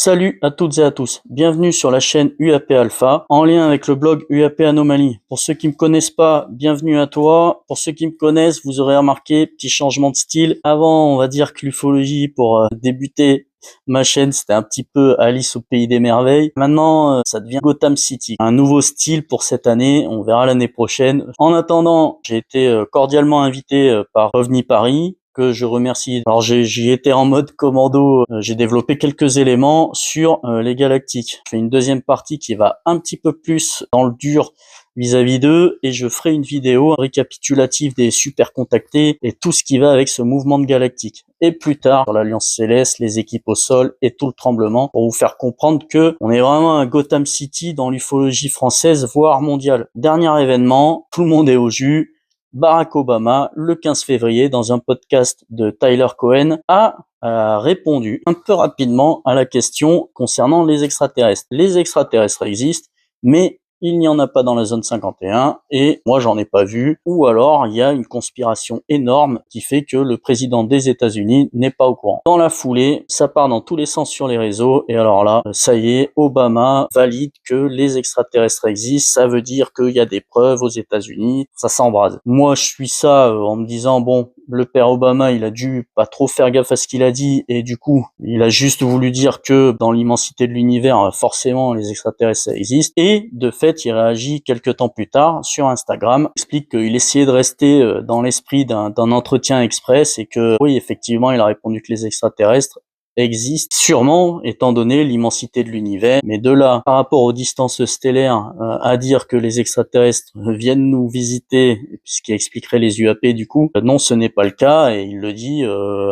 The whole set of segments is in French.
Salut à toutes et à tous, bienvenue sur la chaîne UAP Alpha, en lien avec le blog UAP Anomalie. Pour ceux qui me connaissent pas, bienvenue à toi. Pour ceux qui me connaissent, vous aurez remarqué, petit changement de style. Avant, on va dire que l'ufologie, pour débuter ma chaîne, c'était un petit peu Alice au pays des merveilles. Maintenant, ça devient Gotham City. Un nouveau style pour cette année, on verra l'année prochaine. En attendant, j'ai été cordialement invité par OVNI Paris, que je remercie. Alors j'y étais en mode commando, j'ai développé quelques éléments sur les galactiques. Je fais une deuxième partie qui va un petit peu plus dans le dur vis-à-vis d'eux, et je ferai une vidéo récapitulative des super contactés et tout ce qui va avec ce mouvement de galactique. Et plus tard, sur l'Alliance Céleste, les équipes au sol et tout le tremblement, pour vous faire comprendre que on est vraiment un Gotham City dans l'ufologie française, voire mondiale. Dernier événement, tout le monde est au jus. Barack Obama, le 15 février, dans un podcast de Tyler Cohen, a répondu un peu rapidement à la question concernant les extraterrestres. Les extraterrestres existent, mais il n'y en a pas dans la zone 51 et moi j'en ai pas vu. Ou alors il y a une conspiration énorme qui fait que le président des États-Unis n'est pas au courant. Dans la foulée, ça part dans tous les sens sur les réseaux et alors là, ça y est, Obama valide que les extraterrestres existent. Ça veut dire qu'il y a des preuves aux États-Unis. Ça s'embrase. Moi je suis ça en me disant bon, le père Obama, il a dû pas trop faire gaffe à ce qu'il a dit et du coup, il a juste voulu dire que dans l'immensité de l'univers, forcément, les extraterrestres ça existe. Et de fait, il réagit quelques temps plus tard sur Instagram, il explique qu'il essayait de rester dans l'esprit d'un entretien express et que oui, effectivement, il a répondu que les extraterrestres existe sûrement étant donné l'immensité de l'univers, mais de là par rapport aux distances stellaires à dire que les extraterrestres viennent nous visiter, ce qui expliquerait les UAP du coup, non, ce n'est pas le cas et il le dit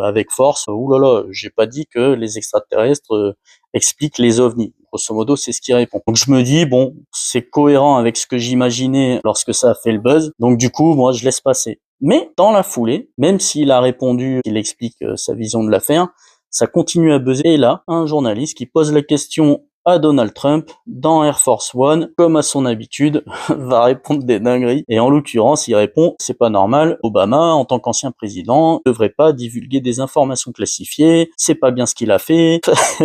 avec force. Ouh là là, j'ai pas dit que les extraterrestres expliquent les ovnis. Grosso modo, c'est ce qu'il répond. Donc je me dis bon, c'est cohérent avec ce que j'imaginais lorsque ça a fait le buzz. Donc du coup, moi je laisse passer. Mais dans la foulée, même s'il a répondu, qu'il explique sa vision de l'affaire, ça continue à buzzer. Et là, un journaliste qui pose la question à Donald Trump dans Air Force One, comme à son habitude, va répondre des dingueries. Et en l'occurrence, il répond « C'est pas normal, Obama, en tant qu'ancien président, ne devrait pas divulguer des informations classifiées, c'est pas bien ce qu'il a fait. »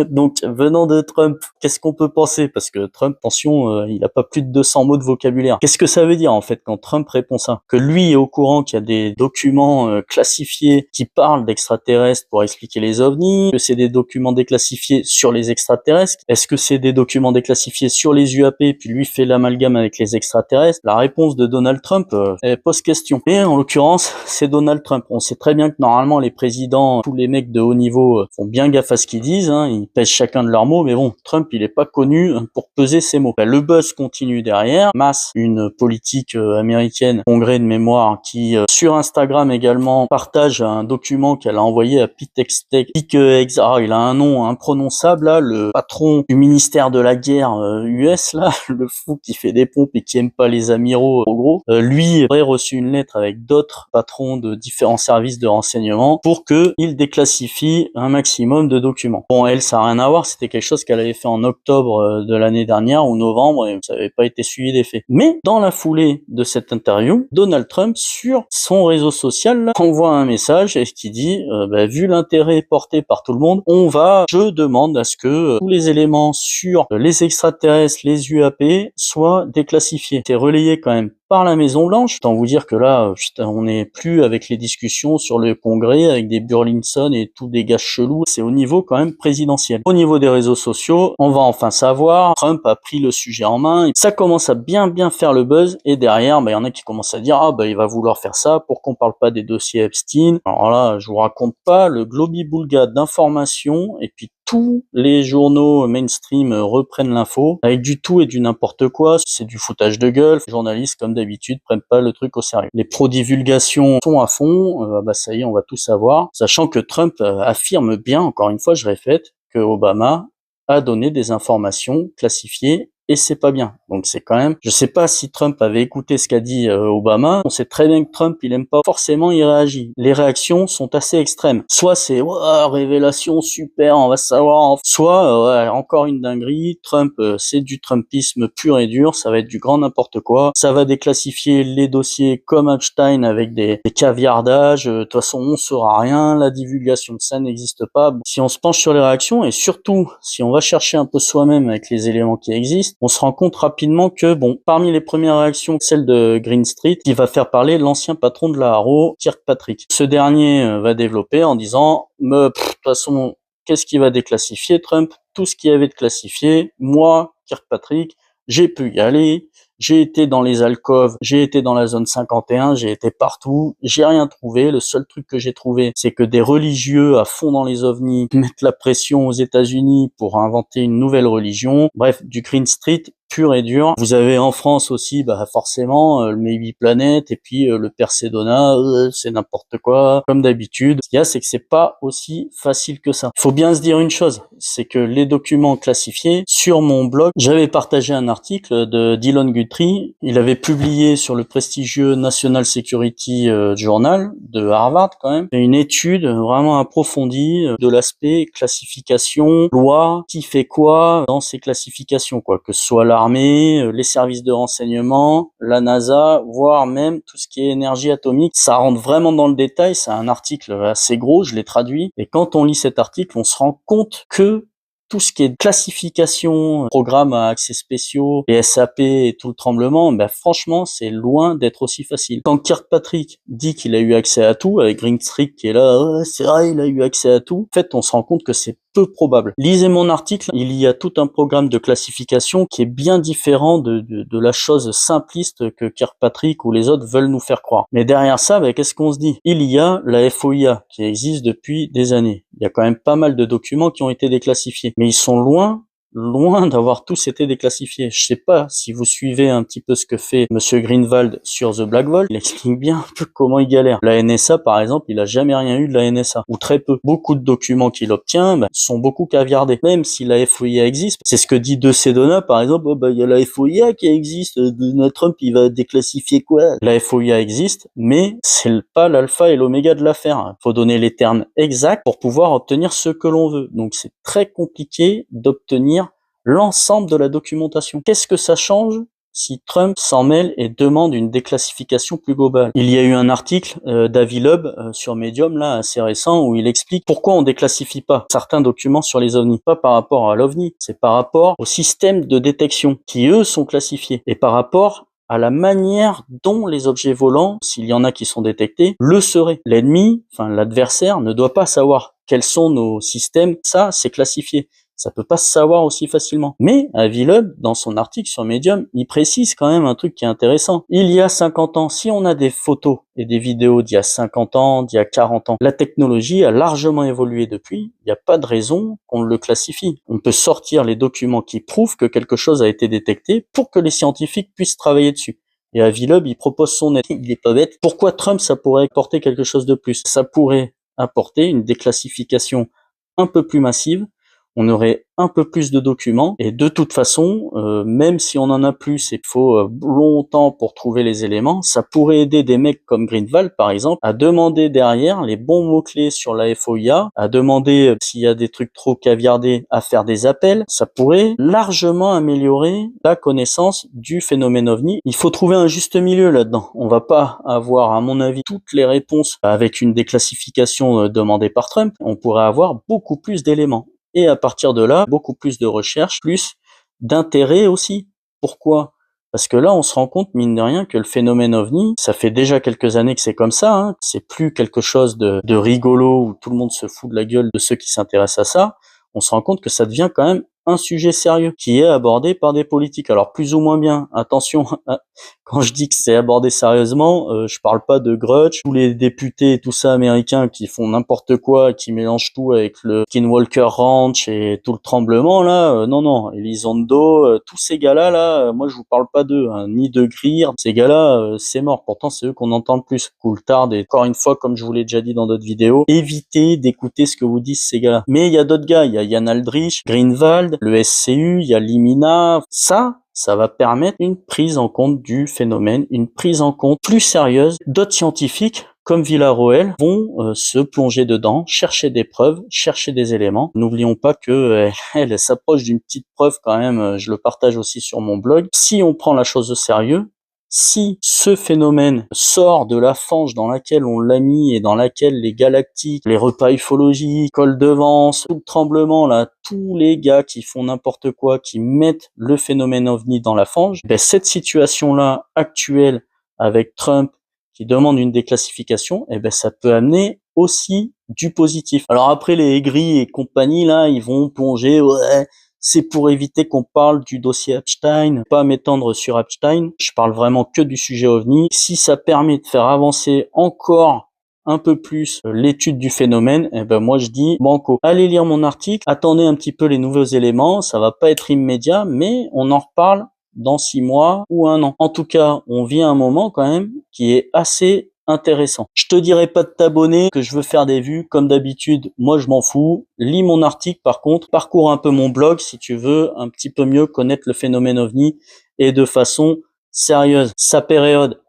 Donc, venant de Trump, qu'est-ce qu'on peut penser? Parce que Trump, attention, il a pas plus de 200 mots de vocabulaire. Qu'est-ce que ça veut dire, en fait, quand Trump répond ça? Que lui est au courant qu'il y a des documents classifiés qui parlent d'extraterrestres pour expliquer les ovnis, que c'est des documents déclassifiés sur les extraterrestres? Est-ce que c'est des documents déclassifiés sur les UAP, puis lui fait l'amalgame avec les extraterrestres? La réponse de Donald Trump, elle pose question. Et en l'occurrence, c'est Donald Trump. On sait très bien que normalement, les présidents, tous les mecs de haut niveau font bien gaffe à ce qu'ils disent, hein, ils pèsent chacun de leurs mots, mais bon, Trump, il est pas connu pour peser ses mots. Le buzz continue derrière. Mass, une politique américaine, congrès de mémoire, qui sur Instagram également partage un document qu'elle a envoyé à Pete Hegseth. Il a un nom imprononçable, là, le patron du ministère de la guerre US, là, le fou qui fait des pompes et qui aime pas les amiraux, en gros, lui aurait reçu une lettre avec d'autres patrons de différents services de renseignement pour que il déclassifie un maximum de documents. Bon, elle, ça a rien à voir, c'était quelque chose qu'elle avait fait en octobre de l'année dernière ou novembre et ça avait pas été suivi des faits. Mais dans la foulée de cette interview, Donald Trump, sur son réseau social, là, envoie un message et qui dit vu l'intérêt porté par tout le monde, je demande à ce que tous les éléments sur les extraterrestres, les UAP, soient déclassifiés. C'est relayé quand même par la Maison Blanche. Autant vous dire que là, on n'est plus avec les discussions sur le Congrès avec des Burlinson et tous des gars chelous. C'est au niveau quand même présidentiel. Au niveau des réseaux sociaux, on va enfin savoir. Trump a pris le sujet en main. Ça commence à bien faire le buzz et derrière, il y en a qui commencent à dire il va vouloir faire ça pour qu'on parle pas des dossiers Epstein. Alors là, je vous raconte pas le globi-boulga d'informations et puis tous les journaux mainstream reprennent l'info avec du tout et du n'importe quoi. C'est du foutage de gueule. Les journalistes, comme d'habitude, prennent pas le truc au sérieux. Les pro-divulgations sont à fond. Ça y est, on va tout savoir. Sachant que Trump affirme bien, encore une fois, je répète, que Obama a donné des informations classifiées et c'est pas bien. Donc c'est quand même, je sais pas si Trump avait écouté ce qu'a dit Obama. On sait très bien que Trump, il aime pas forcément, il réagit. Les réactions sont assez extrêmes. Soit c'est révélation super, on va savoir. Soit encore une dinguerie. Trump, c'est du Trumpisme pur et dur. Ça va être du grand n'importe quoi. Ça va déclassifier les dossiers comme Epstein avec des caviardages. De toute façon, on saura rien. La divulgation, ça n'existe pas. Bon, si on se penche sur les réactions et surtout si on va chercher un peu soi-même avec les éléments qui existent, on se rend compte rapidement que bon, parmi les premières réactions, celle de Green Street, qui va faire parler l'ancien patron de la Harrow, Kirkpatrick. Ce dernier va développer en disant de toute façon, qu'est-ce qui va déclassifier Trump? Tout ce qu'il y avait de classifié. Moi, Kirkpatrick, j'ai pu y aller. J'ai été dans les alcôves, j'ai été dans la zone 51, j'ai été partout, j'ai rien trouvé. Le seul truc que j'ai trouvé, c'est que des religieux à fond dans les ovnis mettent la pression aux États-Unis pour inventer une nouvelle religion. Bref, du Green Street pur et dur. Vous avez en France aussi, forcément, le Maybe Planet et puis le Persédona, c'est n'importe quoi, comme d'habitude. Ce qu'il y a, c'est que c'est pas aussi facile que ça. Il faut bien se dire une chose, c'est que les documents classifiés, sur mon blog, j'avais partagé un article de Dylan Guthrie. Il avait publié sur le prestigieux National Security Journal de Harvard quand même, une étude vraiment approfondie de l'aspect classification, loi, qui fait quoi dans ces classifications, quoi, que ce soit l'armée, les services de renseignement, la NASA, voire même tout ce qui est énergie atomique. Ça rentre vraiment dans le détail, c'est un article assez gros, je l'ai traduit, et quand on lit cet article, on se rend compte que tout ce qui est classification, programme à accès spéciaux, et SAP et tout le tremblement, franchement, c'est loin d'être aussi facile. Quand Kirkpatrick dit qu'il a eu accès à tout, avec Green Street qui est là, c'est vrai, il a eu accès à tout, en fait, on se rend compte que c'est peu probable. Lisez mon article, il y a tout un programme de classification qui est bien différent de la chose simpliste que Kirkpatrick ou les autres veulent nous faire croire. Mais derrière ça, qu'est-ce qu'on se dit? Il y a la FOIA qui existe depuis des années. Il y a quand même pas mal de documents qui ont été déclassifiés. Mais ils sont loin d'avoir tous été déclassifiés. Je sais pas si vous suivez un petit peu ce que fait Monsieur Greenwald sur The Black Vault. Il explique bien un peu comment il galère. La NSA, par exemple, il a jamais rien eu de la NSA. Ou très peu. Beaucoup de documents qu'il obtient, sont beaucoup caviardés. Même si la FOIA existe. C'est ce que dit De Sedona, par exemple. Il y a la FOIA qui existe. Donald Trump, il va déclassifier quoi? La FOIA existe, mais c'est pas l'alpha et l'oméga de l'affaire. Faut donner les termes exacts pour pouvoir obtenir ce que l'on veut. Donc c'est très compliqué d'obtenir l'ensemble de la documentation. Qu'est-ce que ça change si Trump s'en mêle et demande une déclassification plus globale? Il y a eu un article d'Avi Loeb sur Medium, là, assez récent, où il explique pourquoi on déclassifie pas certains documents sur les ovnis. Pas par rapport à l'ovni, c'est par rapport au système de détection, qui eux sont classifiés, et par rapport à la manière dont les objets volants, s'il y en a qui sont détectés, le seraient. L'ennemi, l'adversaire, ne doit pas savoir quels sont nos systèmes. Ça, c'est classifié. Ça peut pas se savoir aussi facilement. Mais Avi Loeb, dans son article sur Medium, il précise quand même un truc qui est intéressant. Il y a 50 ans, si on a des photos et des vidéos d'il y a 50 ans, d'il y a 40 ans, la technologie a largement évolué depuis. Il n'y a pas de raison qu'on le classifie. On peut sortir les documents qui prouvent que quelque chose a été détecté pour que les scientifiques puissent travailler dessus. Et Avi Loeb, il propose son aide. Il est pas bête. Pourquoi Trump, ça pourrait apporter quelque chose de plus? Ça pourrait apporter une déclassification un peu plus massive. On aurait un peu plus de documents, et de toute façon, même si on en a plus et qu'il faut longtemps pour trouver les éléments, ça pourrait aider des mecs comme Greenwald, par exemple, à demander derrière les bons mots-clés sur la FOIA, à demander s'il y a des trucs trop caviardés, à faire des appels. Ça pourrait largement améliorer la connaissance du phénomène OVNI. Il faut trouver un juste milieu là-dedans. On va pas avoir, à mon avis, toutes les réponses avec une déclassification demandée par Trump. On pourrait avoir beaucoup plus d'éléments. Et à partir de là, beaucoup plus de recherche, plus d'intérêt aussi. Pourquoi? Parce que là, on se rend compte, mine de rien, que le phénomène OVNI, ça fait déjà quelques années que c'est comme ça, hein. C'est plus quelque chose de rigolo où tout le monde se fout de la gueule de ceux qui s'intéressent à ça. On se rend compte que ça devient quand même un sujet sérieux qui est abordé par des politiques. Alors plus ou moins bien. Attention, quand je dis que c'est abordé sérieusement, je parle pas de Grudge, tous les députés et tout ça américains qui font n'importe quoi, qui mélangent tout avec le Skinwalker Ranch et tout le tremblement là. Non, Elizondo, tous ces gars-là, moi je vous parle pas d'eux, hein, ni de Greer. Ces gars-là, c'est mort. Pourtant c'est eux qu'on entend le plus. Coulthard, et encore une fois, comme je vous l'ai déjà dit dans d'autres vidéos, évitez d'écouter ce que vous disent ces gars-là. Mais il y a d'autres gars, il y a Ian Aldrich, Greenwald, le SCU, il y a l'IMINA. Ça, ça va permettre une prise en compte du phénomène, une prise en compte plus sérieuse. D'autres scientifiques, comme Villarroel, vont se plonger dedans, chercher des preuves, chercher des éléments. N'oublions pas que elle s'approche d'une petite preuve quand même, je le partage aussi sur mon blog. Si on prend la chose au sérieux, si ce phénomène sort de la fange dans laquelle on l'a mis et dans laquelle les galactiques, les repas ufologiques, Col de Vence, tout le tremblement là, tous les gars qui font n'importe quoi, qui mettent le phénomène OVNI dans la fange, ben cette situation-là actuelle avec Trump qui demande une déclassification, eh ben ça peut amener aussi du positif. Alors après les aigris et compagnie là, ils vont plonger, ouais, c'est pour éviter qu'on parle du dossier Epstein, pas m'étendre sur Epstein, je parle vraiment que du sujet OVNI. Si ça permet de faire avancer encore un peu plus l'étude du phénomène, eh ben moi je dis banco. Allez lire mon article, attendez un petit peu les nouveaux éléments, ça va pas être immédiat, mais on en reparle dans 6 mois ou 1 an. En tout cas, on vit un moment quand même qui est assez intéressant. Je te dirai pas de t'abonner, que je veux faire des vues, comme d'habitude, moi je m'en fous. Lis mon article par contre, parcours un peu mon blog si tu veux un petit peu mieux connaître le phénomène OVNI et de façon sérieuse. Sa période